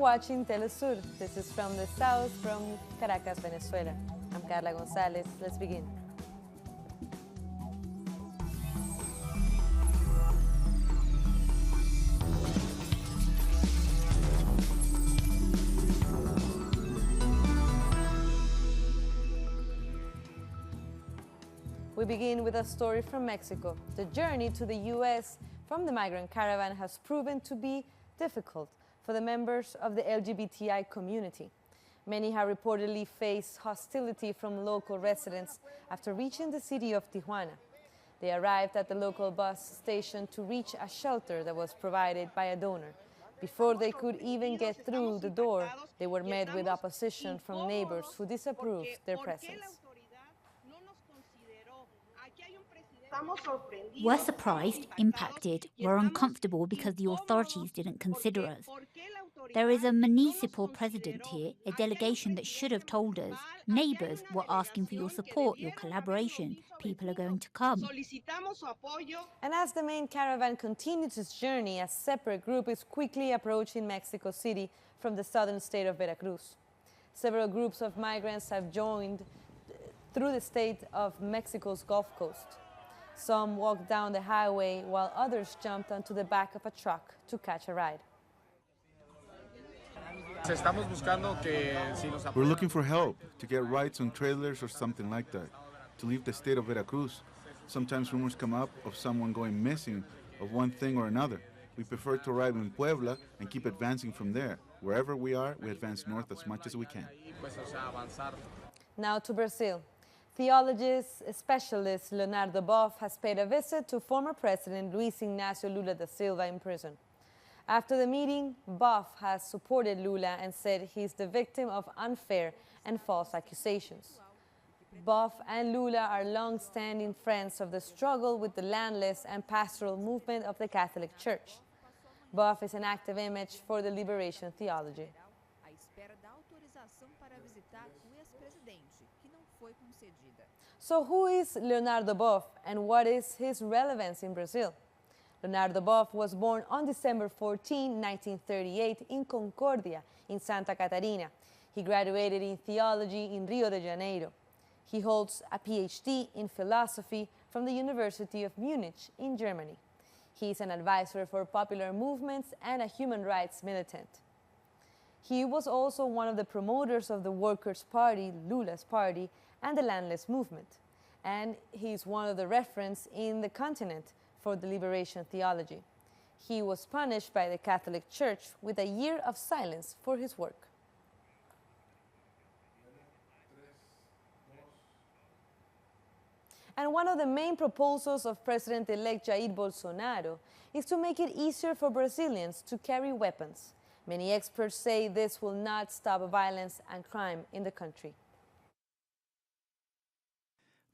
watching Telesur. This is from the south, from Caracas, Venezuela. I'm Carla Gonzalez. Let's begin. We begin with a story from Mexico. The journey to the U.S. from the migrant caravan has proven to be difficult for the members of the LGBTI community. Many have reportedly faced hostility from local residents after reaching the city of Tijuana. They arrived at the local bus station to reach a shelter that was provided by a donor. Before they could even get through the door, they were met with opposition from neighbors who disapproved their presence. We're surprised, impacted, we're uncomfortable because the authorities didn't consider us. There is a municipal president here, a delegation that should have told us. Neighbors were asking for your support, your collaboration. People are going to come. And as the main caravan continues its journey, a separate group is quickly approaching Mexico City from the southern state of Veracruz. Several groups of migrants have joined through the state of Mexico's Gulf Coast. Some walked down the highway while others jumped onto the back of a truck to catch a ride. We're looking for help to get rides on trailers or something like that, to leave the state of Veracruz. Sometimes rumors come up of someone going missing of one thing or another. We prefer to arrive in Puebla and keep advancing from there. Wherever we are, we advance north as much as we can. Now to Brazil. Theologist specialist Leonardo Boff has paid a visit to former President Luiz Inácio Lula da Silva in prison. After the meeting, Boff has supported Lula and said he's the victim of unfair and false accusations. Boff and Lula are long-standing friends of the struggle with the landless and pastoral movement of the Catholic Church. Boff is an active image for the liberation theology. So who is Leonardo Boff and what is his relevance in Brazil? Leonardo Boff was born on December 14, 1938 in Concordia in Santa Catarina. He graduated in theology in Rio de Janeiro. He holds a PhD in philosophy from the University of Munich in Germany. He is an advisor for popular movements and a human rights militant. He was also one of the promoters of the Workers' Party, Lula's party, and the landless movement. And he is one of the referents in the continent for the liberation theology. He was punished by the Catholic Church with a year of silence for his work. And one of the main proposals of President-elect Jair Bolsonaro is to make it easier for Brazilians to carry weapons. Many experts say this will not stop violence and crime in the country.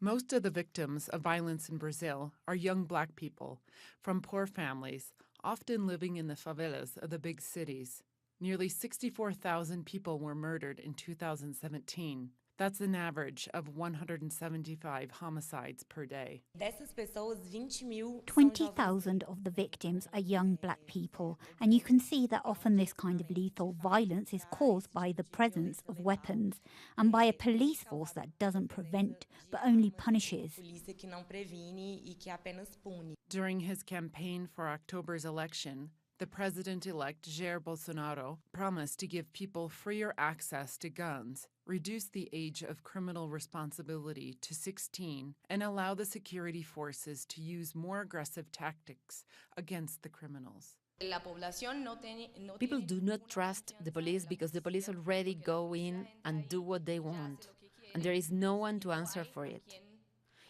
Most of the victims of violence in Brazil are young Black people from poor families, often living in the favelas of the big cities. Nearly 64,000 people were murdered in 2017. That's an average of 175 homicides per day. 20,000 of the victims are young Black people, and you can see that often this kind of lethal violence is caused by the presence of weapons and by a police force that doesn't prevent but only punishes. During his campaign for October's election, the president-elect Jair Bolsonaro promised to give people freer access to guns, reduce the age of criminal responsibility to 16, and allow the security forces to use more aggressive tactics against the criminals. People do not trust the police because the police already go in and do what they want, and there is no one to answer for it.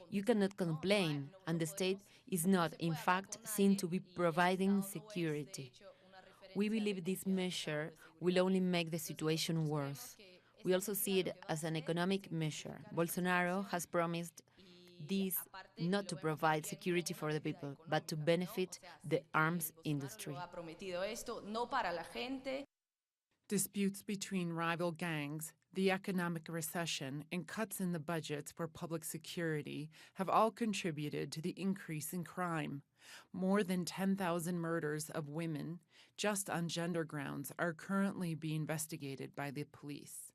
You cannot complain, and the state is not, in fact, seen to be providing security. We believe this measure will only make the situation worse. We also see it as an economic measure. Bolsonaro has promised this not to provide security for the people, but to benefit the arms industry. Disputes between rival gangs The economic recession and cuts in the budgets for public security have all contributed to the increase in crime. More than 10,000 murders of women, just on gender grounds, are currently being investigated by the police.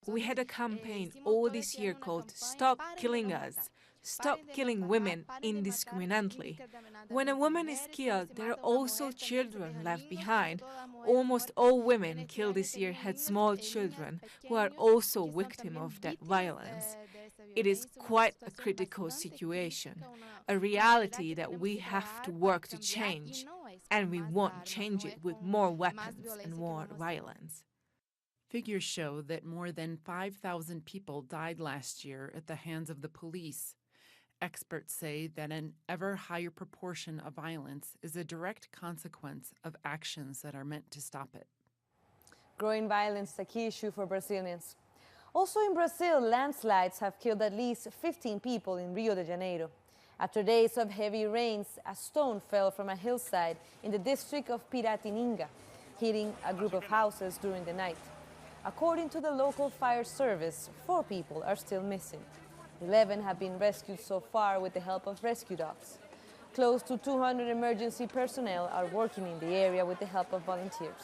We had a campaign all this year called Stop Killing Us. Stop killing women indiscriminately. When a woman is killed, there are also children left behind. Almost all women killed this year had small children who are also victims of that violence. It is quite a critical situation, a reality that we have to work to change, and we won't change it with more weapons and more violence. Figures show that more than 5,000 people died last year at the hands of the police. Experts say that an ever higher proportion of violence is a direct consequence of actions that are meant to stop it. Growing violence is a key issue for Brazilians. Also in Brazil, landslides have killed at least 15 people in Rio de Janeiro. After days of heavy rains, a stone fell from a hillside in the district of Piratininga, hitting a group of houses during the night. According to the local fire service, 4 people are still missing. 11 have been rescued so far with the help of rescue dogs. Close to 200 emergency personnel are working in the area with the help of volunteers.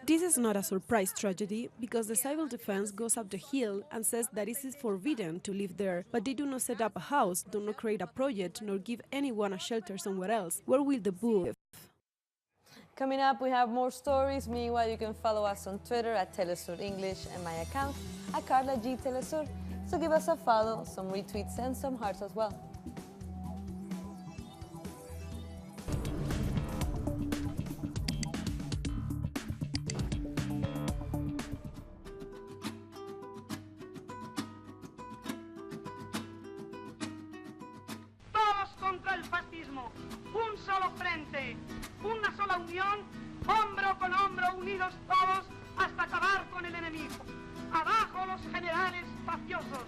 This is not a surprise tragedy because the civil defense goes up the hill and says that it is forbidden to live there, but they do not set up a house, do not create a project, nor give anyone a shelter somewhere else. Where will the boo live? Coming up, we have more stories. Meanwhile, you can follow us on Twitter at Telesur English and my account at Carla G. Telesur. So give us a follow, some retweets and some hearts as well. Todos contra el fascismo, un solo frente, una sola unión, hombro con hombro, unidos todos hasta acabar con el enemigo. Abajo los generales mafiosos,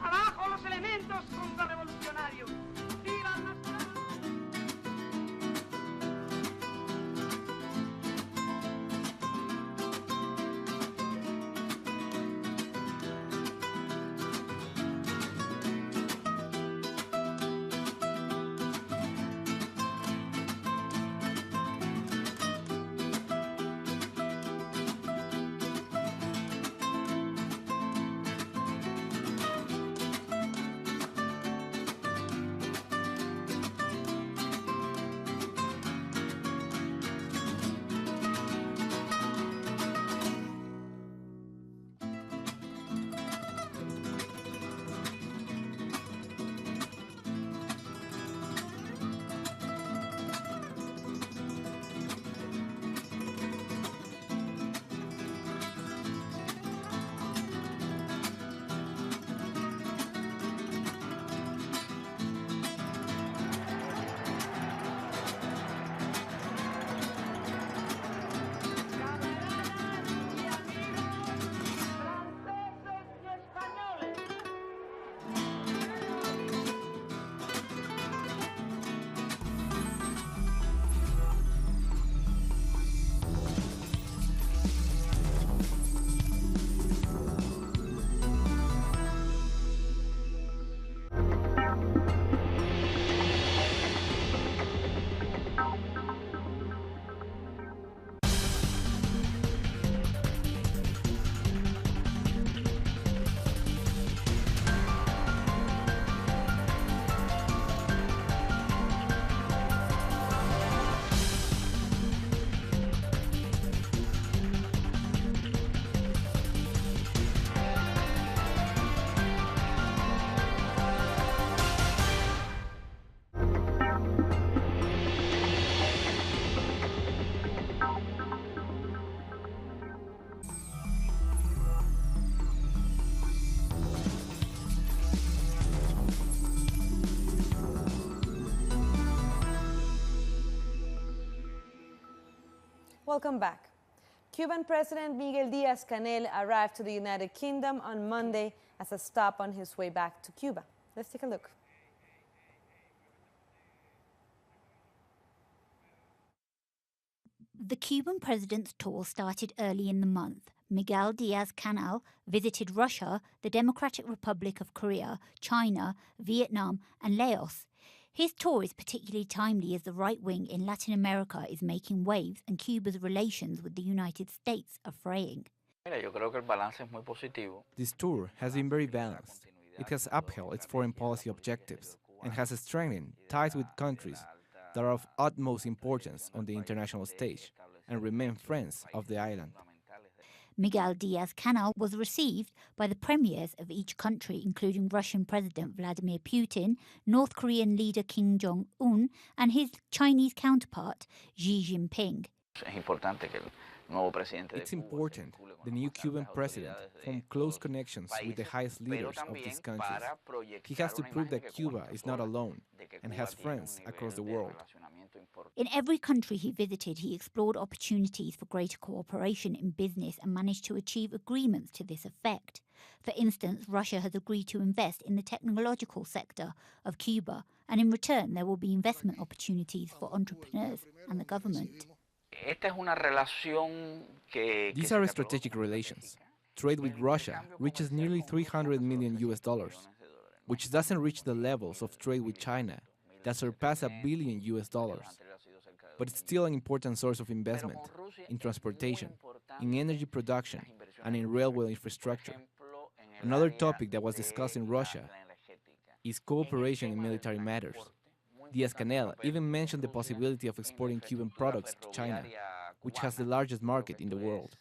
abajo los elementos contrarrevolucionarios. ¡Viva el nacional! Welcome back. Cuban President Miguel Díaz-Canel arrived to the United Kingdom on Monday as a stop on his way back to Cuba. Let's take a look. The Cuban president's tour started early in the month. Miguel Díaz-Canel visited Russia, the Democratic Republic of Korea, China, Vietnam, and Laos. His tour is particularly timely as the right wing in Latin America is making waves and Cuba's relations with the United States are fraying. This tour has been very balanced. It has upheld its foreign policy objectives and has strengthened ties with countries that are of utmost importance on the international stage and remain friends of the island. Miguel Díaz-Canel was received by the premiers of each country, including Russian President Vladimir Putin, North Korean leader Kim Jong-un, and his Chinese counterpart, Xi Jinping. It's important the new Cuban president form close connections with the highest leaders of these countries. He has to prove that Cuba is not alone and has friends across the world. In every country he visited, he explored opportunities for greater cooperation in business and managed to achieve agreements to this effect. For instance, Russia has agreed to invest in the technological sector of Cuba, and in return there will be investment opportunities for entrepreneurs and the government. These are strategic relations. Trade with Russia reaches nearly $300 million, which doesn't reach the levels of trade with China that surpass $1 billion. But it's still an important source of investment in transportation, in energy production, and in railway infrastructure. Another topic that was discussed in Russia is cooperation in military matters. Díaz-Canel even mentioned the possibility of exporting Cuban products to China, which has the largest market in the world.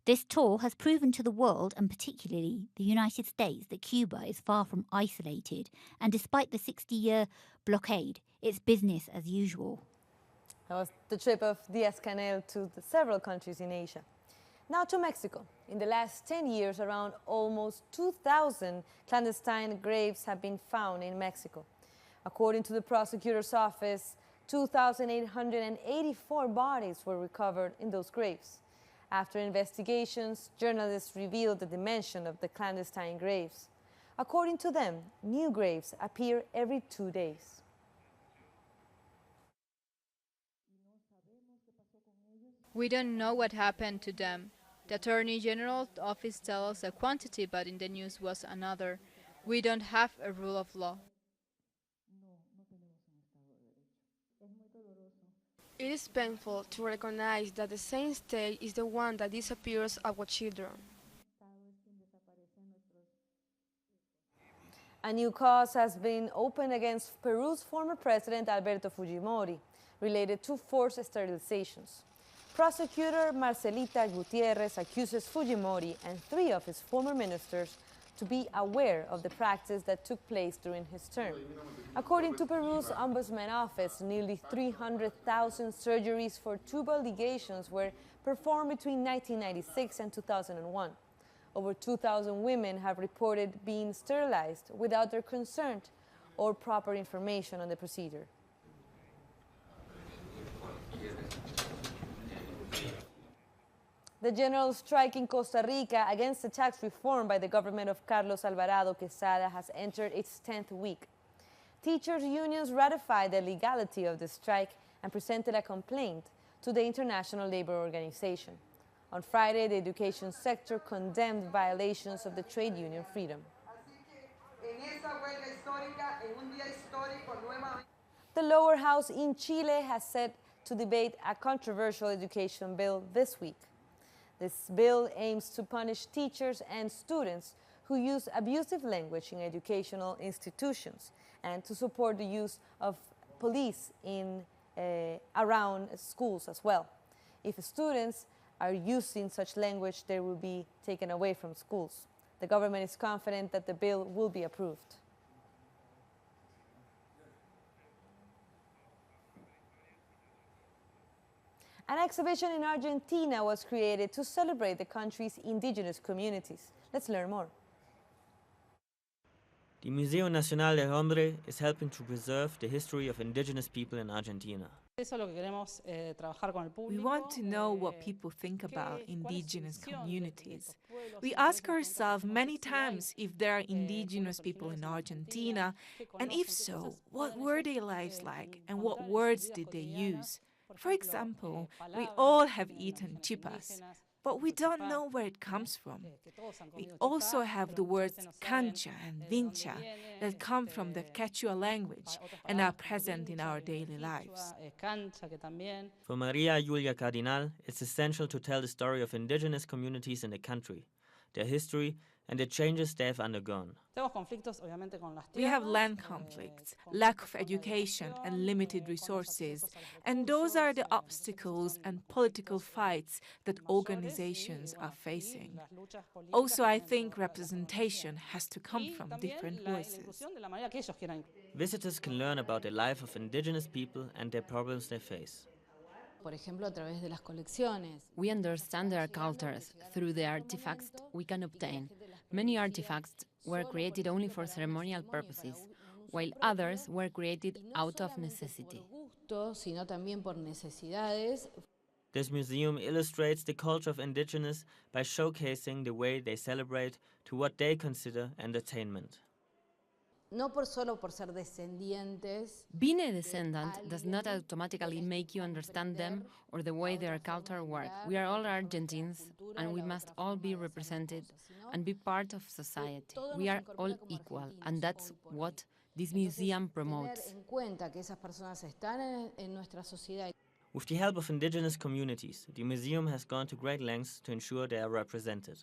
This tour has proven to the world, and particularly the United States, that Cuba is far from isolated, and despite the 60-year blockade, it's business as usual. That was the trip of Díaz-Canel to several countries in Asia. Now to Mexico. In the last 10 years, around almost 2,000 clandestine graves have been found in Mexico. According to the prosecutor's office, 2,884 bodies were recovered in those graves. After investigations, journalists revealed the dimension of the clandestine graves. According to them, new graves appear every 2 days. We don't know what happened to them. The Attorney General's office tells us a quantity, but in the news was another. We don't have a rule of law. It is painful to recognize that the same state is the one that disappears our children. A new cause has been opened against Peru's former president Alberto Fujimori, related to forced sterilizations. Prosecutor Marcelita Gutierrez accuses Fujimori and 3 of his former ministers to be aware of the practice that took place during his term. According to Peru's Ombudsman Office, nearly 300,000 surgeries for tubal ligations were performed between 1996 and 2001. Over 2,000 women have reported being sterilized without their consent or proper information on the procedure. The general strike in Costa Rica against the tax reform by the government of Carlos Alvarado Quesada has entered its 10th week. Teachers' unions ratified the legality of the strike and presented a complaint to the International Labour Organization. On Friday, the education sector condemned violations of the trade union freedom. The lower house in Chile has set to debate a controversial education bill this week. This bill aims to punish teachers and students who use abusive language in educational institutions and to support the use of police around schools as well. If students are using such language, they will be taken away from schools. The government is confident that the bill will be approved. An exhibition in Argentina was created to celebrate the country's indigenous communities. Let's learn more. The Museo Nacional del Hombre is helping to preserve the history of indigenous people in Argentina. We want to know what people think about indigenous communities. We ask ourselves many times if there are indigenous people in Argentina, and if so, what were their lives like and what words did they use? For example, we all have eaten chipas, but we don't know where it comes from. We also have the words cancha and vincha that come from the Quechua language and are present in our daily lives. For Maria Julia Cardinal, it's essential to tell the story of indigenous communities in the country, their history, and the changes they have undergone. We have land conflicts, lack of education, and limited resources, and those are the obstacles and political fights that organizations are facing. Also, I think representation has to come from different voices. Visitors can learn about the life of indigenous people and their problems they face. We understand their cultures through the artifacts we can obtain. Many artifacts were created only for ceremonial purposes, while others were created out of necessity. This museum illustrates the culture of indigenous by showcasing the way they celebrate to what they consider entertainment. Being a descendant does not automatically make you understand them or the way their culture works. We are all Argentines, and we must all be represented and be part of society. We are all equal, and that's what this museum promotes. With the help of indigenous communities, the museum has gone to great lengths to ensure they are represented.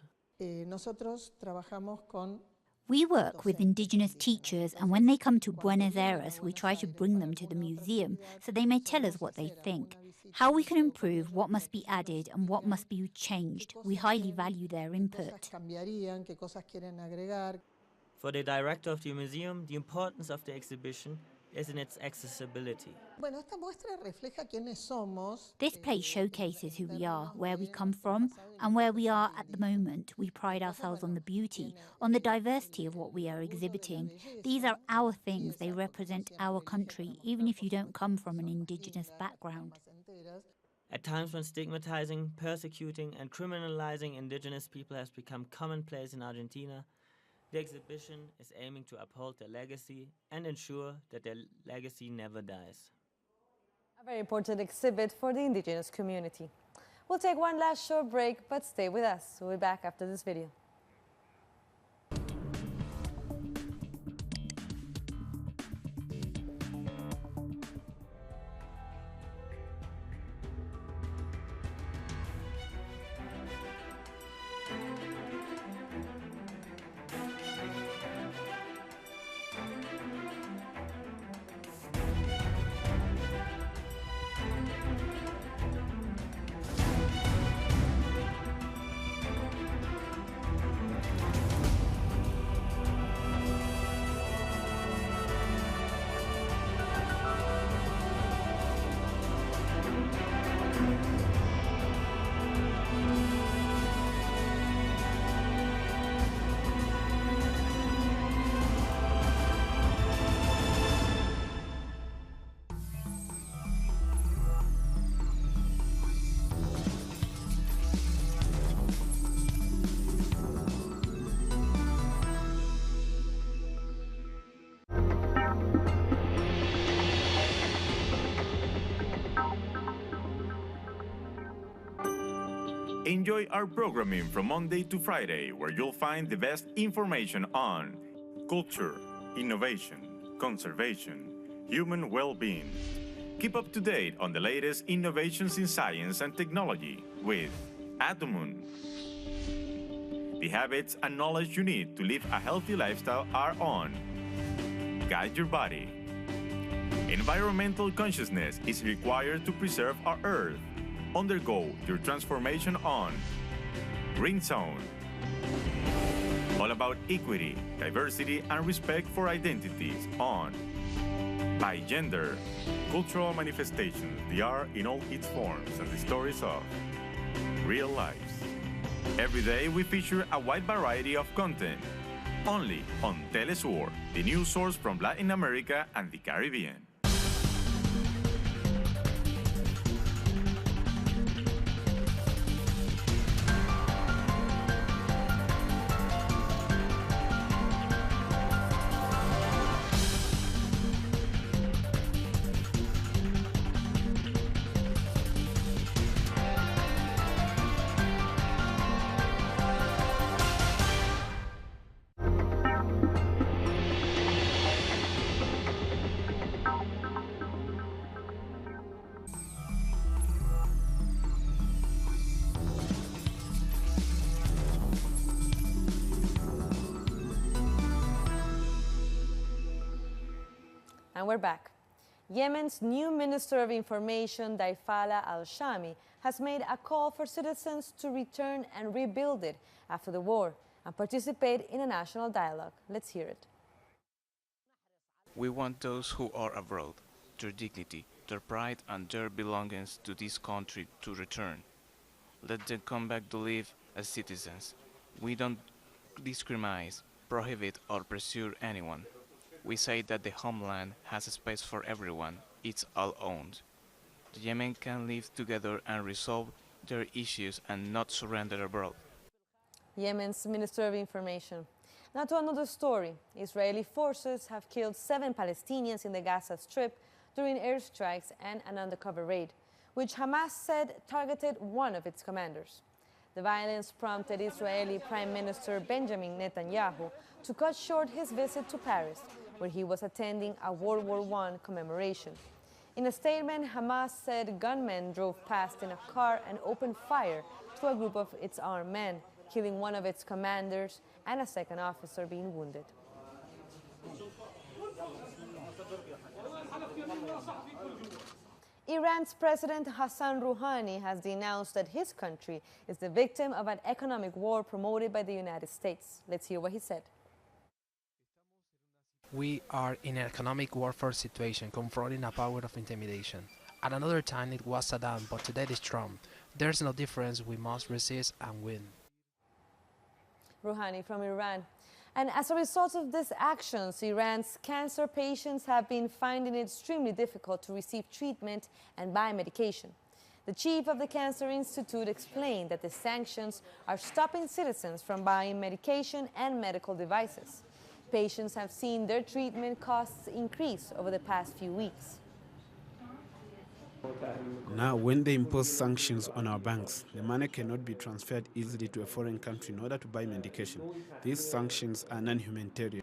We work with indigenous teachers, and when they come to Buenos Aires, we try to bring them to the museum so they may tell us what they think, how we can improve, what must be added and what must be changed. We highly value their input. For the director of the museum, the importance of the exhibition is in its accessibility. This place showcases who we are, where we come from, and where we are at the moment. We pride ourselves on the beauty, on the diversity of what we are exhibiting. These are our things, they represent our country, even if you don't come from an indigenous background. At times when stigmatizing, persecuting, and criminalizing indigenous people has become commonplace in Argentina, the exhibition is aiming to uphold their legacy and ensure that their legacy never dies. A very important exhibit for the indigenous community. We'll take one last short break, but stay with us. We'll be back after this video. Enjoy our programming from Monday to Friday, where you'll find the best information on culture, innovation, conservation, human well-being. Keep up to date on the latest innovations in science and technology with Atomun. The habits and knowledge you need to live a healthy lifestyle are on Guide Your Body. Environmental consciousness is required to preserve our Earth. Undergo your transformation on Green Zone. All about equity, diversity, and respect for identities on By Gender. Cultural manifestations, the art in all its forms and the stories of real lives. Every day we feature a wide variety of content. Only on Telesur, the news source from Latin America and the Caribbean. And we're back. Yemen's new Minister of Information, Daifala al-Shami, has made a call for citizens to return and rebuild it after the war and participate in a national dialogue. Let's hear it. We want those who are abroad, their dignity, their pride and their belongings to this country to return. Let them come back to live as citizens. We don't discriminate, prohibit or pursue anyone. We say that the homeland has a space for everyone. It's all owned. The Yemen can live together and resolve their issues and not surrender abroad. Yemen's Minister of Information. Now to another story. Israeli forces have killed 7 Palestinians in the Gaza Strip during airstrikes and an undercover raid, which Hamas said targeted one of its commanders. The violence prompted Israeli Prime Minister Benjamin Netanyahu to cut short his visit to Paris, where he was attending a World War I commemoration. In a statement, Hamas said gunmen drove past in a car and opened fire to a group of its armed men, killing one of its commanders and a second officer being wounded. Iran's President Hassan Rouhani has denounced that his country is the victim of an economic war promoted by the United States. Let's hear what he said. We are in an economic warfare situation, confronting a power of intimidation. At another time it was Saddam, but today it is Trump. There's no difference. We must resist and win. Rouhani from Iran. And as a result of these actions, Iran's cancer patients have been finding it extremely difficult to receive treatment and buy medication. The chief of the Cancer Institute explained that the sanctions are stopping citizens from buying medication and medical devices. Patients have seen their treatment costs increase over the past few weeks. Now, when they impose sanctions on our banks, the money cannot be transferred easily to a foreign country in order to buy medication. These sanctions are non-humanitarian.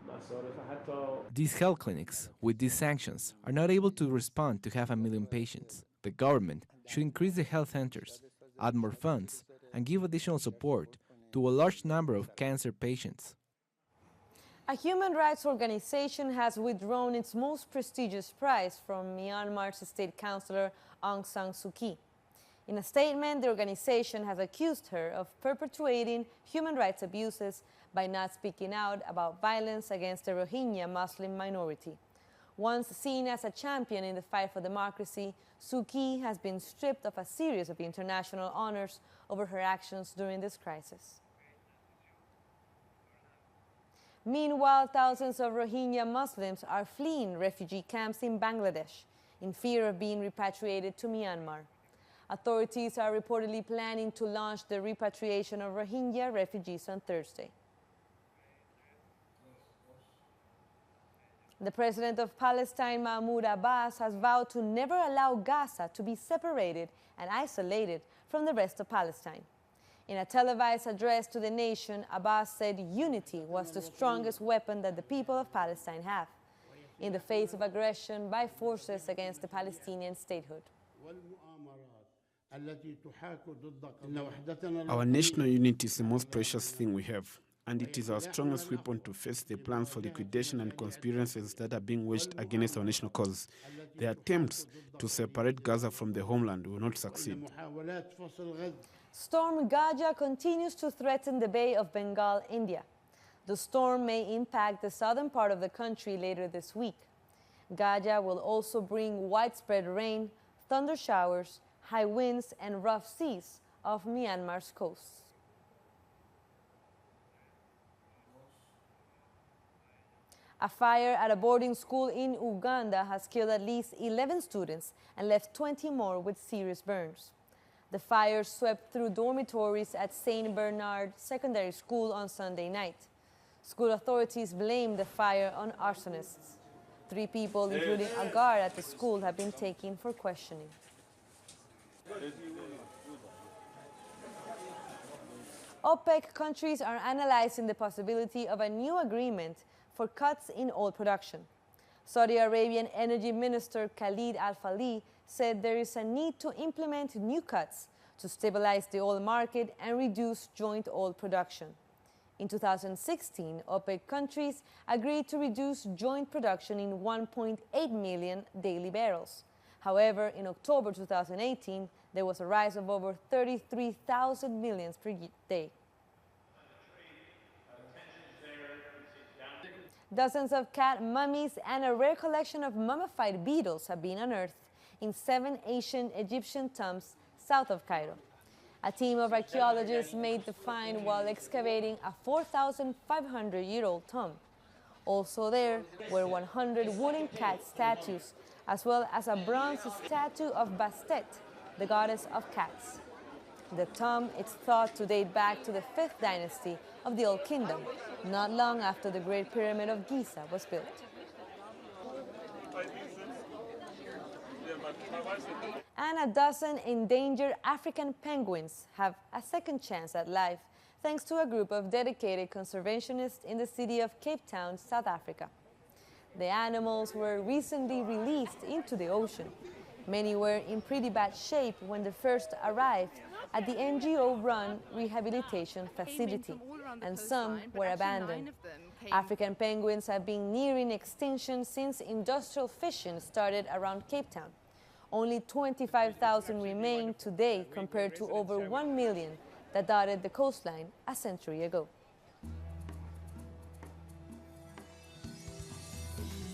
These health clinics, with these sanctions, are not able to respond to 500,000 patients. The government should increase the health centers, add more funds, and give additional support to a large number of cancer patients. A human rights organization has withdrawn its most prestigious prize from Myanmar's state councillor Aung San Suu Kyi. In a statement, the organization has accused her of perpetuating human rights abuses by not speaking out about violence against the Rohingya Muslim minority. Once seen as a champion in the fight for democracy, Suu Kyi has been stripped of a series of international honors over her actions during this crisis. Meanwhile, thousands of Rohingya Muslims are fleeing refugee camps in Bangladesh in fear of being repatriated to Myanmar. Authorities are reportedly planning to launch the repatriation of Rohingya refugees on Thursday. The president of Palestine, Mahmoud Abbas, has vowed to never allow Gaza to be separated and isolated from the rest of Palestine. In a televised address to the nation, Abbas said unity was the strongest weapon that the people of Palestine have in the face of aggression by forces against the Palestinian statehood. Our national unity is the most precious thing we have, and it is our strongest weapon to face the plans for liquidation and conspiracies that are being waged against our national cause. The attempts to separate Gaza from the homeland will not succeed. Storm Gaja continues to threaten the Bay of Bengal, India. The storm may impact the southern part of the country later this week. Gaja will also bring widespread rain, thunder showers, high winds, and rough seas off Myanmar's coasts. A fire at a boarding school in Uganda has killed at least 11 students and left 20 more with serious burns. The fire swept through dormitories at St. Bernard Secondary School on Sunday night. School authorities blame the fire on arsonists. 3 people, including a guard at the school, have been taken for questioning. OPEC countries are analyzing the possibility of a new agreement for cuts in oil production. Saudi Arabian Energy Minister Khalid Al-Falih said there is a need to implement new cuts to stabilize the oil market and reduce joint oil production. In 2016, OPEC countries agreed to reduce joint production in 1.8 million daily barrels. However, in October 2018, there was a rise of over 33,000 millions per day. Dozens of cat mummies and a rare collection of mummified beetles have been unearthed in 7 ancient Egyptian tombs south of Cairo. A team of archaeologists made the find while excavating a 4,500-year-old tomb. Also there were 100 wooden cat statues, as well as a bronze statue of Bastet, the goddess of cats. The tomb is thought to date back to the 5th dynasty of the Old Kingdom, not long after the Great Pyramid of Giza was built. And a dozen endangered African penguins have a second chance at life thanks to a group of dedicated conservationists in the city of Cape Town, South Africa. The animals were recently released into the ocean. Many were in pretty bad shape when they first arrived at the NGO-run rehabilitation facility, and some were abandoned. African penguins have been nearing extinction since industrial fishing started around Cape Town. Only 25,000 remain today compared to over 1 million that dotted the coastline a century ago.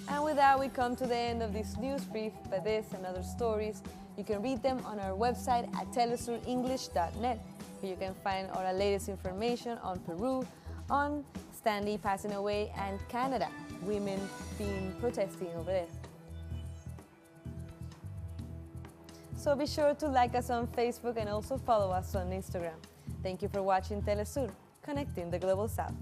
And with that, we come to the end of this news brief, but this and other stories, you can read them on our website at telesurenglish.net, where you can find all our latest information on Peru, on Stanley passing away, and Canada, women being protesting over there. So be sure to like us on Facebook and also follow us on Instagram. Thank you for watching Telesur, connecting the Global South.